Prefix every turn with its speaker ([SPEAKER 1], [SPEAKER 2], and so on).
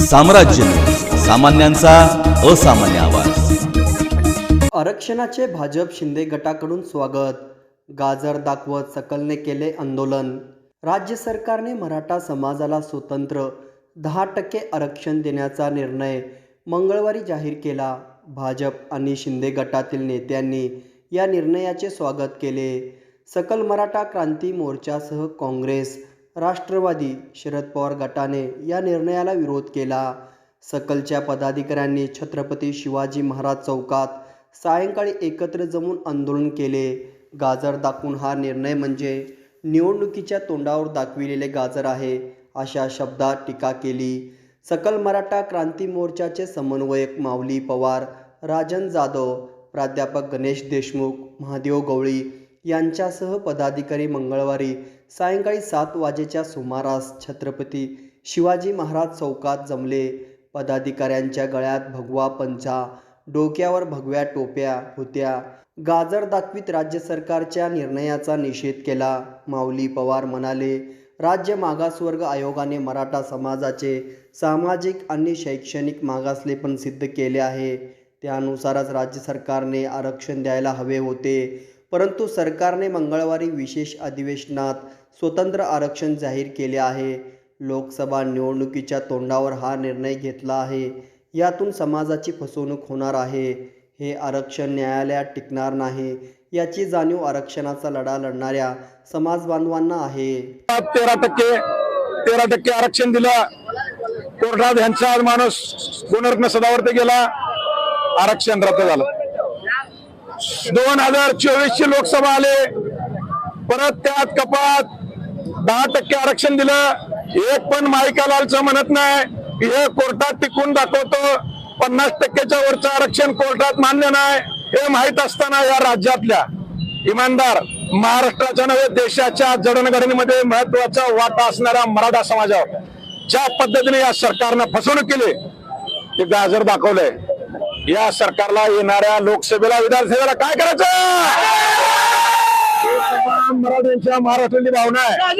[SPEAKER 1] साम्राज्य, सामान्यांचा असामान्य आवाज।
[SPEAKER 2] आरक्षणाचे भाजप शिंदे गटाकडून स्वागत। गाजर दाखवत सकलने केले आंदोलन। राज्य सरकारने मराठा समाजाला स्वतंत्र 10% आरक्षण देण्याचा निर्णय मंगळवारी जाहीर केला। भाजप आणि शिंदे गटातील नेत्यांनी या निर्णयाचे स्वागत केले। सकल मराठा क्रांती मोर्चासह काँग्रेस, राष्ट्रवादी, शरद पवार गटाने या निर्णयाला विरोध केला। सकलच्या पदाधिकाऱ्यांनी छत्रपती शिवाजी महाराज चौकात सायंकाळी एकत्र जमून आंदोलन केले। गाजर दाखवून हा निर्णय म्हणजे निवडणुकीच्या तोंडावर दाखविलेले गाजर आहे, अशा शब्दात टीका केली। सकल मराठा क्रांती मोर्चाचे समन्वयक माऊली पवार, राजन जाधव, प्राध्यापक गणेश देशमुख, महादेव गवळी यांच्यासह पदाधिकारी मंगळवारी सायंकाळी 7 वाजेच्या सुमारास छत्रपती शिवाजी महाराज चौकात जमले। पदाधिकाऱ्यांच्या गळ्यात भगवा पंचा, डोक्यावर भगव्या टोप्या होत्या। गाजर दाखवीत राज्य सरकारच्या निर्णयाचा निषेध केला। माऊली पवार म्हणाले, राज्य मागासवर्ग आयोगाने मराठा समाजाचे सामाजिक आणि शैक्षणिक मागासलेपण सिद्ध केले आहे। त्यानुसारच राज्य सरकारने आरक्षण द्यायला हवे होते, परंतु सरकारने मंगळवारी विशेष अधिवेशनात स्वतंत्र आरक्षण जाहीर केले आहे। लोकसभा निवडणुकीच्या तोंडावर हा निर्णय घेतला आहे। यातून समाजाची फसवणूक होणार आहे। हे आरक्षण न्यायालयात टिकणार नाही, याची जाणीव आरक्षणाचा लढा लढणाऱ्या समाज बांधवांना आहे।
[SPEAKER 3] 13% आरक्षण दिलं कोर्टात, ह्यांचा आज माणूस गुणरत्न सदावर्ते गेला, आरक्षण रद्द झालं। 2024ची लोकसभा आले, परत त्यात कपात, 10% आरक्षण दिलं। एक पण माईका लालचं म्हणत नाही हे कोर्टात टिकून दाखवतो। 50%च्या वरचं आरक्षण कोर्टात मान्य नाही हे माहीत असताना या राज्यातल्या इमानदार, महाराष्ट्राच्या नव्हे देशाच्या जडणघडणीमध्ये महत्वाचा वाटा असणाऱ्या मराठा समाजावर ज्या पद्धतीने या सरकारनं फसवणूक केली, ते गाजर दाखवलंय। या सरकारला येणाऱ्या लोकसभेला, विधानसभेला काय करायचं, मराठ्यांच्या महाराष्ट्राची भावना आहे।